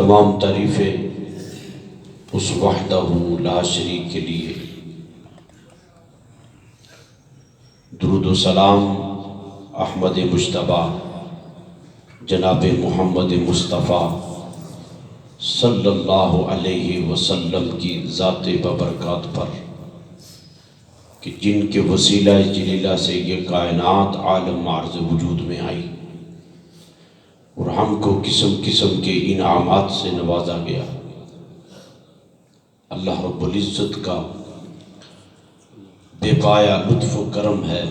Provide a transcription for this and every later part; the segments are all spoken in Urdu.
تمام تعریفیں اس وحدہ لا شریک کے لیے، درود و سلام احمد مجتبیٰ جناب محمد مصطفیٰ صلی اللہ علیہ وسلم کی ذات ببرکات پر کہ جن کے وسیلہ جلیلہ سے یہ کائنات عالم عرض وجود میں آئی اور ہم کو قسم قسم کے انعامات سے نوازا گیا۔ اللہ رب العزت کا بے پایا لطف و کرم ہے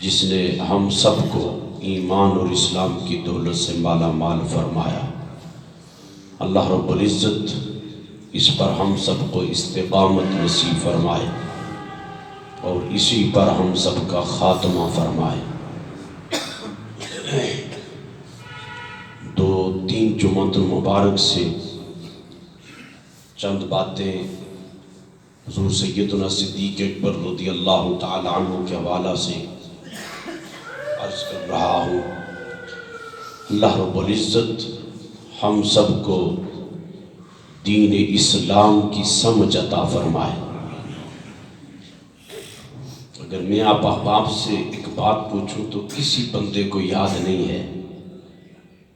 جس نے ہم سب کو ایمان اور اسلام کی دولت سے مالا مال فرمایا۔ اللہ رب العزت اس پر ہم سب کو استقامت نصیب فرمائے اور اسی پر ہم سب کا خاتمہ فرمائے۔ دو تین جمعۃ المبارک سے چند باتیں حضور سیدنا صدیق اکبر رضی اللہ تعالی عنہ کے حوالہ سے عرض کر رہا ہوں۔ اللہ رب العزت ہم سب کو دین اسلام کی سمجھ عطا فرمائے۔ اگر میں آپ احباب سے ایک بات پوچھوں تو کسی بندے کو یاد نہیں ہے،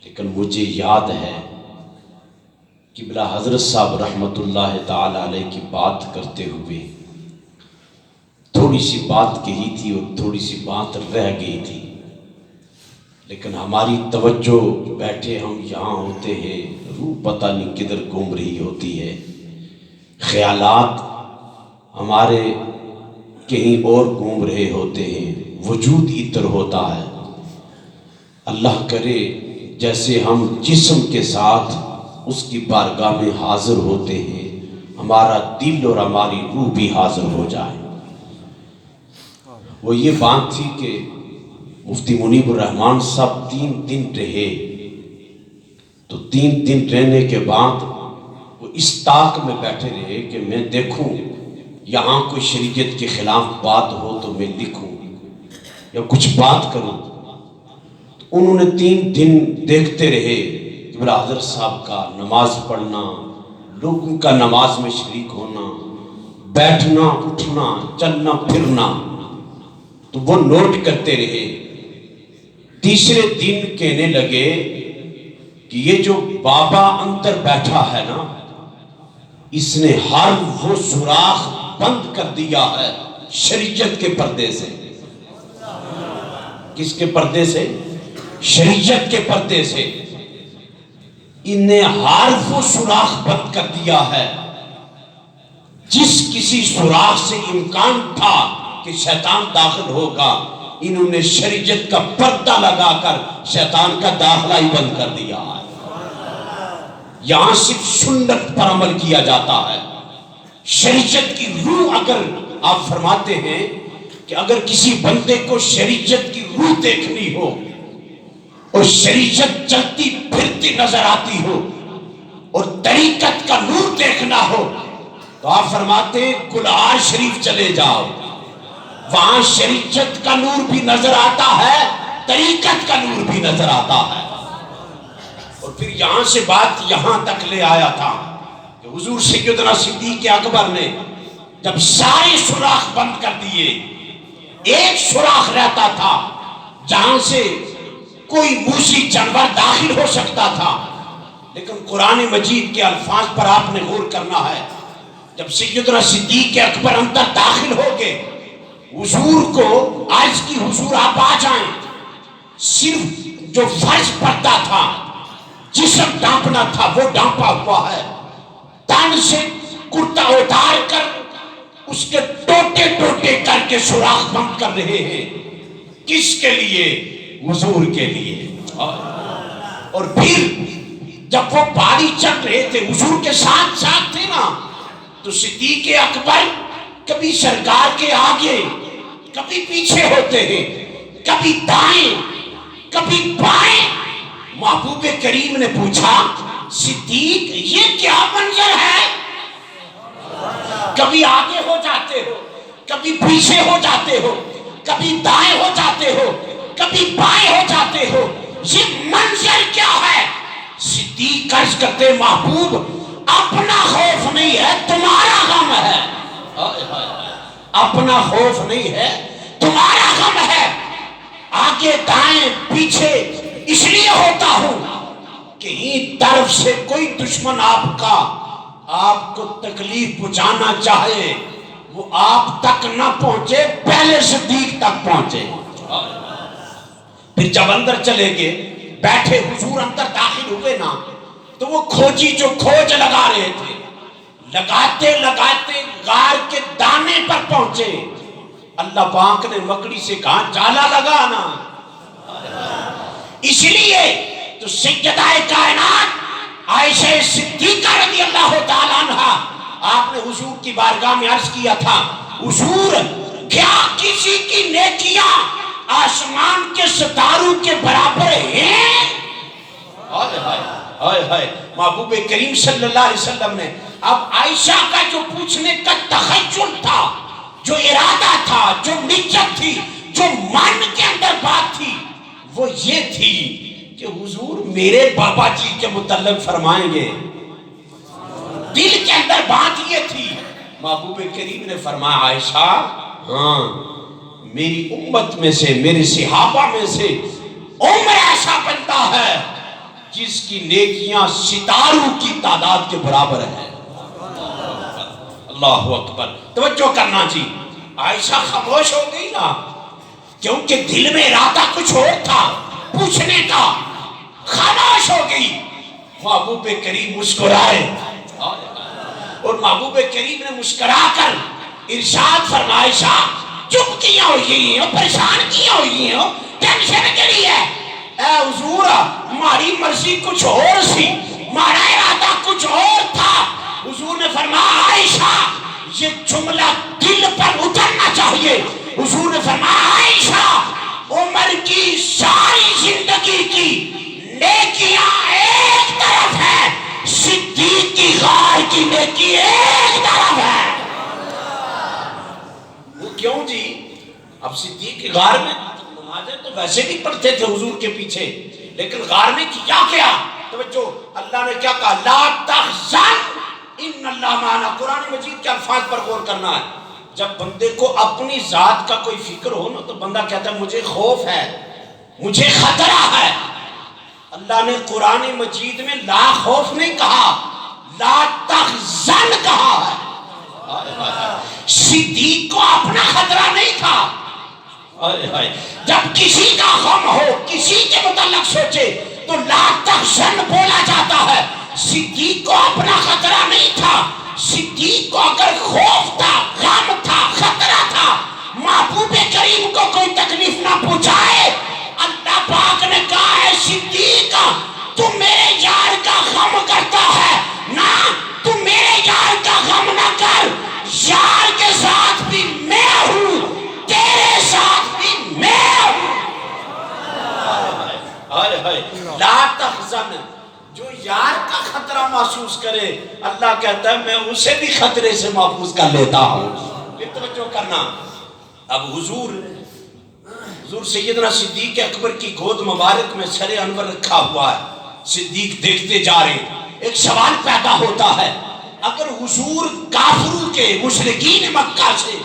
لیکن مجھے یاد ہے قبلہ حضرت صاحب رحمت اللہ تعالی علیہ کی بات کرتے ہوئے تھوڑی سی بات کہی تھی اور تھوڑی سی بات رہ گئی تھی، لیکن ہماری توجہ بیٹھے ہم یہاں ہوتے ہیں، روح پتہ نہیں کدھر گھوم رہی ہوتی ہے، خیالات ہمارے کہیں اور گھوم رہے ہوتے ہیں، وجود اتر ہوتا ہے۔ اللہ کرے جیسے ہم جسم کے ساتھ اس کی بارگاہ میں حاضر ہوتے ہیں، ہمارا دل اور ہماری روح بھی حاضر ہو جائے۔ وہ یہ بات تھی کہ مفتی منیب الرحمن صاحب 3 دن رہے، تو 3 دن رہنے کے بعد وہ اس طاق میں بیٹھے رہے کہ میں دیکھوں یہاں کوئی شریعت کے خلاف بات ہو تو میں لکھوں یا کچھ بات کروں۔ تو انہوں نے 3 دن دیکھتے رہے کہ حضرت صاحب کا نماز پڑھنا، لوگوں کا نماز میں شریک ہونا، بیٹھنا اٹھنا چلنا پھرنا، تو وہ نوٹ کرتے رہے۔ تیسرے دن کہنے لگے کہ یہ جو بابا اندر بیٹھا ہے نا، اس نے ہر وہ سوراخ بند کر دیا ہے شریعت کے پردے سے۔ کس کے پردے سے؟ شریعت کے پردے سے۔ انہیں ہر وہ سوراخ بند کر دیا ہے جس کسی سوراخ سے امکان تھا کہ شیطان داخل ہوگا، انہوں نے شریعت کا پردہ لگا کر شیطان کا داخلہ ہی بند کر دیا ہے۔ یہاں صرف سنت پر عمل کیا جاتا ہے۔ شریعت کی روح، اگر آپ فرماتے ہیں کہ اگر کسی بندے کو شریعت کی روح دیکھنی ہو اور شریعت چلتی پھرتی نظر آتی ہو اور طریقت کا نور دیکھنا ہو تو آپ فرماتے ہیں گلہار شریف چلے جاؤ، وہاں شریعت کا نور بھی نظر آتا ہے، طریقت کا نور بھی نظر آتا ہے۔ اور پھر یہاں سے بات یہاں تک لے آیا تھا کہ حضور سیدنا صدیق اکبر نے جب سارے سوراخ بند کر دیے، ایک سوراخ رہتا تھا جہاں سے کوئی موذی جانور داخل ہو سکتا تھا، لیکن قرآن مجید کے الفاظ پر آپ نے غور کرنا ہے۔ جب سیدنا صدیق اکبر اندر داخل ہو گئے، حضور کو آج کی حضور آپ آ جائیں، صرف جو فرض پڑتا تھا، جسم ڈانپنا تھا وہ ڈانپا ہوا ہے، تن سے کرتا اتار کر اس کے ٹوٹے ٹوٹے کر کے سوراخ بند کر رہے ہیں۔ کس کے لیے؟ حضور کے لیے۔ اور پھر جب وہ پہاڑی چڑھ رہے تھے، حضور کے ساتھ ساتھ تھے نا، تو صدیق اکبر کبھی سرکار کے آگے کبھی پیچھے ہوتے ہیں، کبھی دائیں کبھی بائیں۔ محبوب کریم نے پوچھا صدیق یہ کیا منظر ہے؟ کبھی آگے ہو جاتے ہو، کبھی پیچھے ہو جاتے ہو، کبھی دائیں ہو جاتے ہو، کبھی بائیں ہو جاتے ہو، یہ منظر کیا ہے؟ صدیق عرض کرتے محبوب اپنا خوف نہیں ہے تمہارا غم ہے. اپنا خوف نہیں ہے تمہارا غم ہے. آگے دائیں پیچھے اس لیے ہوتا ہوں کہیں طرف سے کوئی دشمن آپ کو تکلیف پہنچانا چاہے وہ آپ تک نہ پہنچے پہلے صدیق تک پہنچے. پھر جب اندر چلے گئے بیٹھے حضور اندر داخل ہوئے نا تو وہ کھوجی جو کھوج لگا رہے تھے لگاتے لگاتے غار کے دانے پر پہنچے. اللہ پاک نے مکڑی سے کہا جالا لگانا. اس لیے تو سیدہ کائنات عائشہ صدیقہ رضی اللہ تعالیٰ عنہا آپ نے حضور کی بارگاہ میں عرض کیا تھا حضور کیا کسی کی نیکیاں آسمان کے ستاروں کے برابر ہیں؟ محبوب کریم صلی اللہ علیہ وسلم نے اب عائشہ کا جو پوچھنے کا تخیل تھا جو ارادہ تھا جو نیت تھی جو من کے اندر بات تھی وہ یہ تھی کہ حضور میرے بابا جی کے متعلق فرمائیں گے. دل کے اندر بات یہ تھی. محبوب کریم نے فرمایا عائشہ ہاں میری امت میں سے میرے صحابہ میں سے عمر ایسا بنتا ہے جس کی نیکیاں ستاروں کی تعداد کے برابر ہے. اللہ اکبر. توجہ کرنا جی. عائشہ خاموش ہو گئی نا کیونکہ دل میں ارادہ کچھ اور تھا پوچھنے کا. خاموش ہو گئی. محبوب کریم مسکرائے اور محبوب کریم نے مسکرا کر ارشاد فرمایا عائشہ چپ کیا ہوئی ہو پریشان کیا ہوئی ہو ٹینشن کے لیے اے حضور ہماری مرضی کچھ اور سی ہمارا ارادہ کچھ اور تھا. حضور نے فرمایا عائشہ یہ جملہ دل پر اترنا چاہیے. حضور نے فرمایا عائشہ عمر کی ساری زندگی کی نیکیاں ایک طرف ہے صدیق کی غار کی نیکی ایک طرف ہے. وہ کیوں جی اب صدیق کی غار میں نمازیں تو ویسے بھی پڑھتے تھے حضور کے پیچھے لیکن غار میں کیا کیا توجہ اللہ نے کیا کہا لا تحزن ان اللہ معنا. قرآن مجید کے الفاظ پر غور کرنا ہے. جب بندے کو اپنی ذات کا کوئی فکر ہو نا تو بندہ کہتا ہے مجھے خوف ہے مجھے خطرہ ہے. اللہ نے قرآن مجید میں لا خوف نہیں کہا لا تحزن کہا ہے. صدیق کو اپنا خطرہ نہیں تھا. جب کسی کا غم ہو کسی کے متعلق سوچے تو لا تحزن بولا جاتا ہے. صدیق کو اپنا خطرہ نہیں تھا. صدیق کو اگر خوف تھا غم تھا خطرہ تھا محبوب کریم کو کوئی تکلیف نہ پہنچائے اللہ پاک نے کہا ہے صدیق تو میرے یار کا غم کرتا ہے نہ تو میرے یار کا غم نہ کر. یار کے ساتھ بھی میں ہوں تیرے ساتھ بھی میں ہوں. لا تحزن جو یار کا خطرہ محسوس کرے اللہ کہتا ہے میں اسے بھی خطرے سے محفوظ کر لیتا ہوں. توجہ کرنا. اب حضور سیدنا صدیق اکبر کی گود مبارک میں سر انور رکھا ہوا ہے. صدیق دیکھتے جا رہے ہیں. ایک سوال پیدا ہوتا ہے اگر حضور کافروں کے مشرکین مکہ سے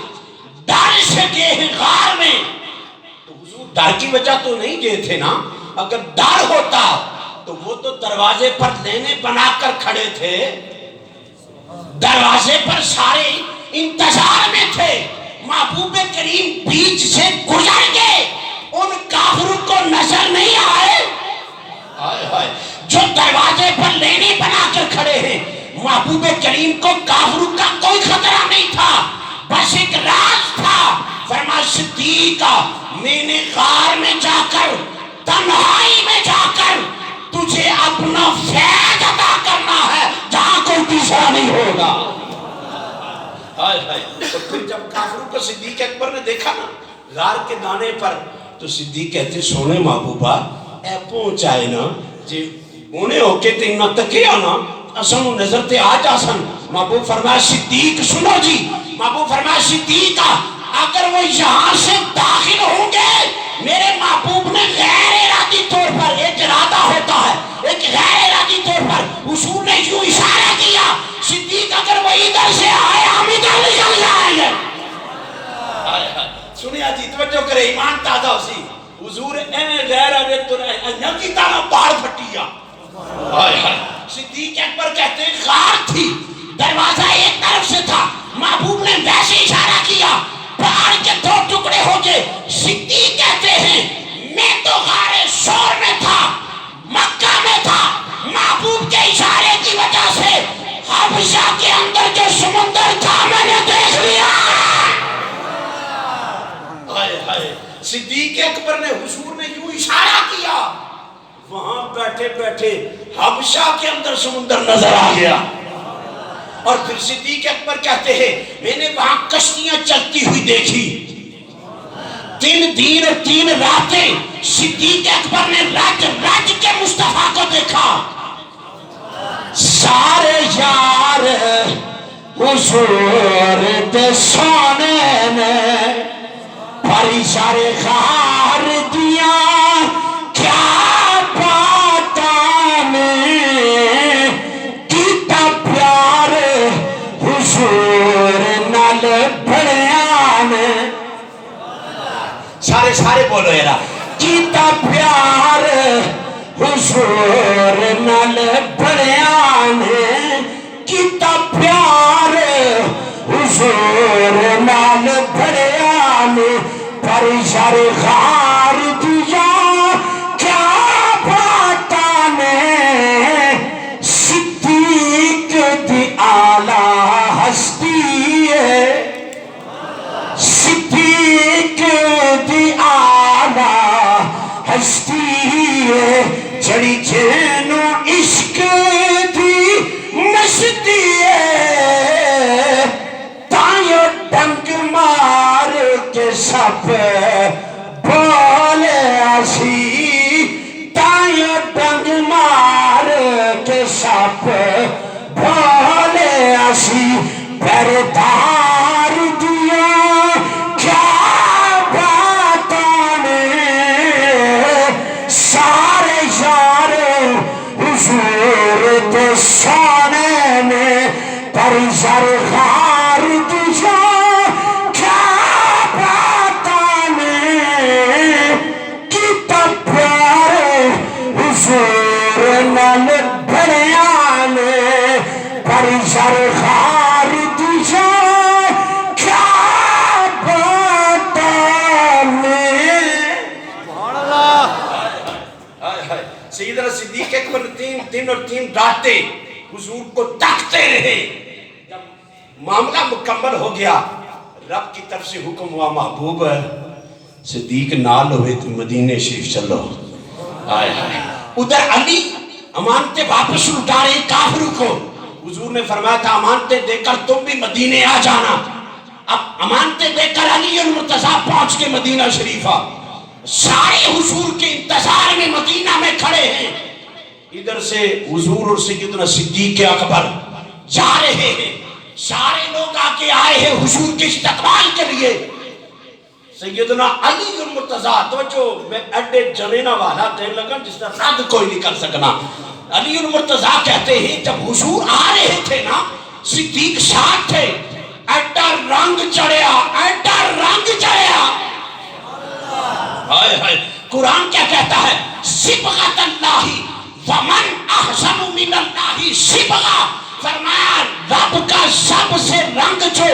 ڈر سے گئے ہیں غار میں تو حضور ڈر کی وجہ تو نہیں گئے تھے نا. اگر ڈر ہوتا تو وہ تو دروازے پر لینے بنا کر کھڑے تھے دروازے پر سارے انتظار میں تھے. محبوب کریم بیچ سے گزر گئے ان کافروں کو نظر نہیں آئے جو دروازے پر لینے بنا کر کھڑے ہیں. محبوب کریم کو کافروں کا کوئی خطرہ نہیں تھا بس ایک راز تھا. فرمایا صدیق میں نے غار میں جا کر تنہائی میں جا کر تجھے اپنا فیض عطا کرنا ہے جہاں کوئی دوسرا نہیں ہوگا. اور پھر جب کافروں کو صدیق اکبر نے دیکھا نا غار کے دانے پر تو صدیق کہتے سونے محبوبہ اے پہنچائے نا جی انہیں ہو کے تین نہ تکے آنا اسن نظر تے آج آسن. محبوب فرمایا صدیق سنو جی. محبوب فرمایا صدیق اگر وہ یہاں سے داخل ہوں گے میرے محبوب نے غیر ارادی طور پر ایک ارادہ ہوتا ہے ایک غیر ارادی ادھر سے آئے ہم ادھر نکل جائیں گے. سنیا جی توجہ کرے ایمان تازہ ہو سی حضور اے غیر ابے تو انیا کی تانا باڑ پھٹیا. صدیق اکبر کہتے ہیں غار تھی, دروازہ ایک طرف سے تھا, محبوب نے ویسے اشارہ کیا, پہاڑ کے دو ٹکڑے ہو گئے. صدیق کہتے ہیں میں تو غار شور میں تھا, مکہ میں تھا, محبوب کے اشارے کی وجہ سے حبشہ کے اندر جو سمندر تھا میں نے دیکھ لیا. صدیق اکبر نے حضور نے یوں اشارہ کیا, وہاں بیٹھے بیٹھے حبشہ کے اندر سمندر نظر آ گیا. اور پھر صدیق اکبر کہتے ہیں میں نے وہاں کشتیاں چلتی ہوئی دیکھی. 3 دن اور 3 راتیں صدیق اکبر نے رج رج کے مصطفیٰ کو دیکھا. سارے یار حضور دے سونے نے پریشارے خار دیا کیا پاتا میں کیتا پیار حضور نال بڑیاں نے. سارے بولو یارا کیتا پیار حضور نال بڑیاں نے, کیتا پیار حضور نال بڑیاں نے, پریشار خار دیا کیا باتا نے. صدیق دی آلہ ہستی ہے, صدیق دی آلہ ہستی ہے, جڑی جینو عشق دی مستی ہے. تائیو ڈنگ مار کے سب بولے آسی, تائیو ڈنگ مار کے سب بولے آسی. پردار دیا کیا باتاں نے, سارے یار حضور دے سونے نے پریشار خار دیا کیا باتاں نے, کیتا پیار حضور نال بڑیاں نے, پریشار خار دیا کیا باتاں نے. سیدنا صدیق اکبر 3 دن اور 3 راتیں حضور کو تاکتے رہے. جب معاملہ مکمل ہو گیا رب کی طرف سے حکم ہوا محبوب صدیق نال ہوئے تو مدینے شریف چلو. ادھر علی امانتیں واپس لوٹا رہے کافروں کو. حضور نے فرمایا تھا امانتیں دے کر تم بھی مدینے آ جانا. اب امانتیں دے کر علی المرتضیٰ پہنچ کے مدینہ شریفہ, سارے حضور کے انتظار میں مدینہ میں کھڑے ہیں. ادھر سے حضور اور سیدنا صدیق اکبر جا رہے ہیں, سارے لوگ آ کے آئے ہیں حضور کے استقبال کے لیے. سیدنا علی المرتضیٰ توجہ میں اڈے جنینا والا کہنے لگا جس طرح رد کوئی نہیں کر سکنا. علی المرتضیٰ کہتے ہیں جب حضور آ رہے تھے نا صدیق ساتھ تھے, ایڈا رنگ چڑھیا, ایڈا رنگ چڑھیا. قرآن کیا کہتا ہے, صبغۃ اللہ ومن احسن من اللہ صبغہ. فرمایا رب کا سب سے رنگ جو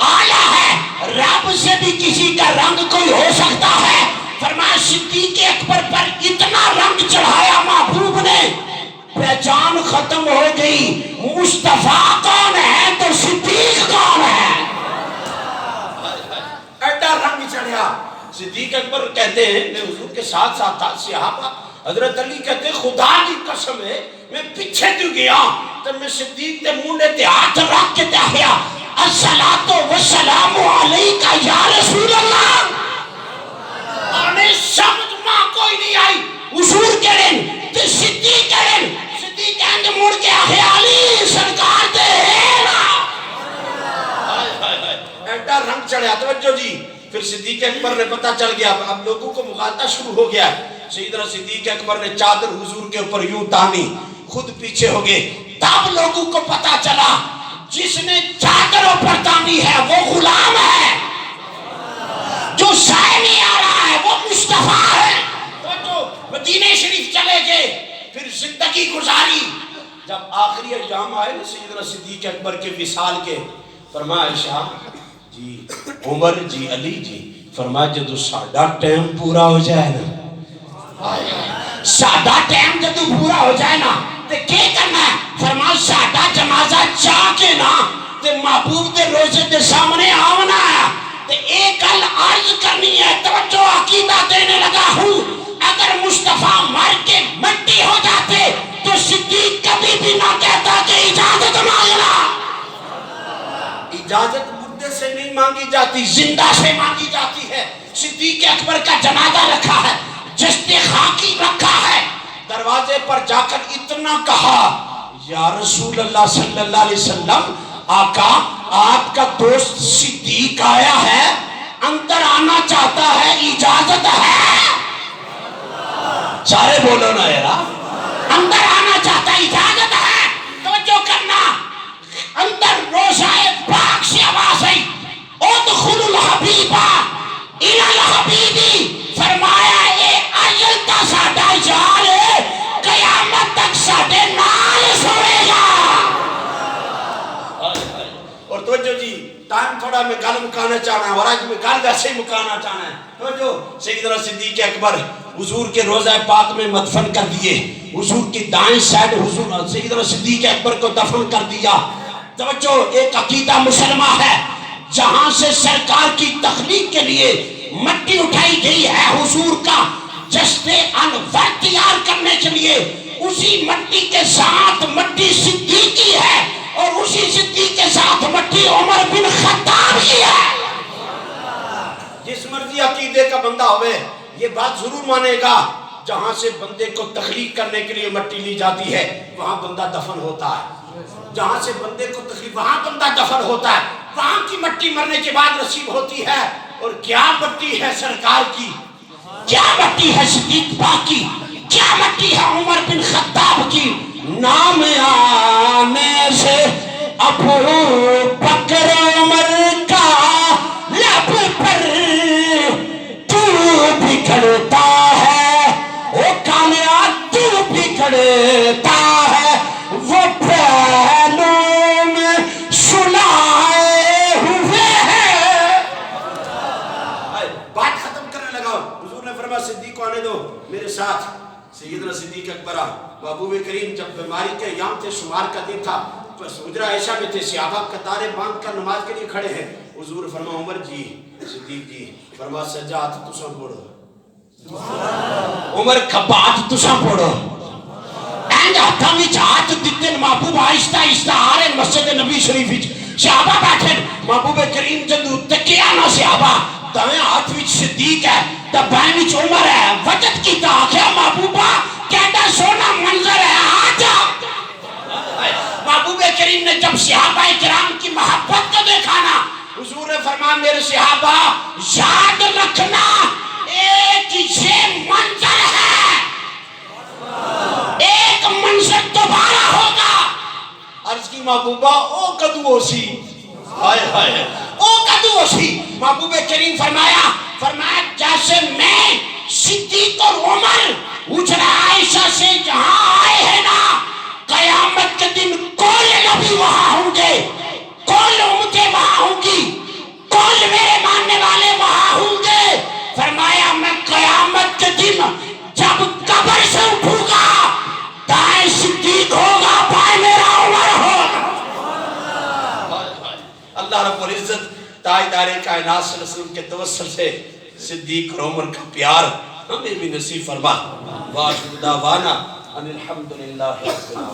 آیا ہے, رب سے بھی کسی کا رنگ کوئی ہو سکتا ہے. فرمایا صدیق اکبر پر اتنا رنگ چڑھایا محبوب نے, پہچان ختم ہو گئی. مصطفیٰ کون ہے تو صدیق کون ہے. ایڈا رنگ چڑھیا. صدیق اکبر کہتے ہیں میں حضور کے ساتھ ساتھ تھا. صحابہ حضرت علی کہتے ہیں خدا کی قسم ہے میں پیچھے تو گیا تو میں صدیق کے منڈے تے ہاتھ رکھ کے کہیا الصلاۃ والسلام علیک یا رسول اللہ. انہیں سمجھ ماں کوئی نہیں آئی. حضور کہن تے صدیق کہن, صدیق کہن مڑ کے آہے علی سرکار دے نا. ایڈا رنگ چڑھیا. توجہ جی. پھر صدیق اکبر نے پتہ چل گیا اب لوگوں کو مغالطہ شروع ہو گیا. سیدنا صدیق اکبر نے چادر حضور کے اوپر یوں تانی, خود پیچھے ہو گئے. تب لوگوں کو پتہ چلا جس نے چادروں پر تانی ہے وہ غلام ہے، جو سائے نہیں آ رہا ہے وہ مصطفیٰ ہے۔ تو مدینہ شریف چلے گئے، پھر زندگی گزاری۔ جب آخری ایام آئے نا سیدنا صدیق اکبر کے وصال کے، فرمایا عائشہ جی، عمر جی، علی جی، فرمایا جدو ساڈا ٹائم پورا ہو جائے نا، ساڈا ٹائم جدو پورا ہو جائے نا تے کیا کرنا ہے؟ فرمایا ساڈا جنازہ چاہ کے نا تے محبوب دے روزے دے سامنے آونا ہے تے ایک گل عرض کرنی ہے، توجہ عقیدہ دینے لگا ہوں، اگر مصطفیٰ مر کے مٹی ہو جاتے تو صدیق کبھی بھی نہ کہتا کہ اجازت مانگنا۔ اجازت مردے سے نہیں مانگی جاتی، زندہ سے مانگی جاتی ہے۔ صدیق اکبر کا جنازہ رکھا ہے، جشن خاکی رکھا ہے، دروازے پر جا کر اتنا کہا یا رسول اللہ صلی اللہ علیہ وسلم، آقا آپ کا دوست صدیق آیا ہے، اندر آنا چاہتا ہے، اجازت ہے؟ سارے بولو نا یارا، اندر آنا چاہتا ہے، اجازت ہے؟ توجہ کرنا، اندر روزائے پاک سے آواز آئی، ادخل الحبیبہ الی الحبیبی، فرمایا اے اجل تا ساڈا یار ہے، قیامت تک ساڈے نال سوئے گا۔ اور توجہ جی، ٹائم تھوڑا میں گل مکانا چاہنا ہے، اور آج میں گل ویسے ہی مکانا چاہنا ہے۔ توجہ، سیدنا صدیق اکبر حضور کے روضہ پاک میں مدفن کر دیے، حضور کی دائیں سائڈ حضور سیدنا صدیق اکبر کو دفن کر دیا۔ توجہ، ایک عقیدہ مسلمہ ہے، جہاں سے سرکار کی تخلیق کے لیے مٹی اٹھائی گئی ہے حضور کا جشن انور تیار کرنے کے لیے، اسی مٹی کے ساتھ مٹی صدیقی ہے، اور اسی صدیق کے ساتھ مٹی عمر بن خطاب کی ہے۔ جس مرضی عقیدے کا بندہ ہوئے یہ بات ضرور مانے گا، جہاں سے بندے کو تخلیق کرنے کے لیے مٹی لی جاتی ہے وہاں بندہ دفن ہوتا ہے، جہاں سے بندے کو تخلیق وہاں بندہ دفن ہوتا ہے، وہاں کی مٹی مرنے کے بعد نصیب ہوتی ہے۔ اور کیا مٹی ہے سرکار کی، کیا مٹی ہے صدیق پاک کی، کیا مٹی ہے عمر بن خطاب کی۔ نام آنے سے ابو بکر عمر کا لب پر تو بکھرتا ہے، وہ کالیا تو بکھرتا ہے، وہ پہلوں میں سلائے ہوئے ہیں۔ بات ختم کرنے لگا، حضور نے فرمایا صدیق کو آنے دو میرے ساتھ۔ سیدنا صدیق اکبر محبوب کریم جب بیماری کے ایام تھے، شمار کا دن تھا، بس حجرہ عائشہ میں تھے، صحابہ قطاریں باندھ کر نماز کے لیے کھڑے ہیں۔ حضور فرمایا عمر جی، صدیق جی، فرمایا سجاد تساں پڑھو، عمر کبات تساں پڑھو۔ اینڈ ہاتھاں وچ ہاتھ دتے، محبوب آہستہ آہستہ آ رہے مسجد نبی شریف وچ، صحابہ بیٹھے، محبوب کریم جدوں تکیا نا صحابہ، دائیں ہاتھ وچ صدیق ہے تے بائیں وچ عمر ہے، وجد کیتا، آکھیا محبوبہ کیڈا سونا منظر ہے، آ جا۔ محبوب کریم نے جب صحابہ کرام کی محبت کو دیکھا نا، حضور نے فرمایا میرے صحابہ یاد رکھنا ایک یہ منظر ہے، ایک منظر دوبارہ ہوگا۔ عرض کی محبوبہ او کدو ہو سی، ہائے ہائے او کدو ہو سی۔ محبوب کریم فرمایا جیسے میں صدیق اور عمر حجرہ عائشہ سے جہاں آئے ہیں نا، قیامت کے دن کل نبی وہاں ہوں گے، کل امتیں وہاں ہوں گی، کل میرے ماننے والے وہاں ہوں گے۔ فرمایا میں قیامت کے دن جب قبر سے اٹھوں گا، دائیں صدیق ہوگا، بائیں میرا عمر ہوگا۔ اللہ رب العزت تاجدار کائنات صلی اللہ علیہ وسلم کے توسل سے صدیق اور عمر کا پیار ہمیں بھی نصیب فرما۔ وآخر دعوانا ان الحمدللہ رب العالمین۔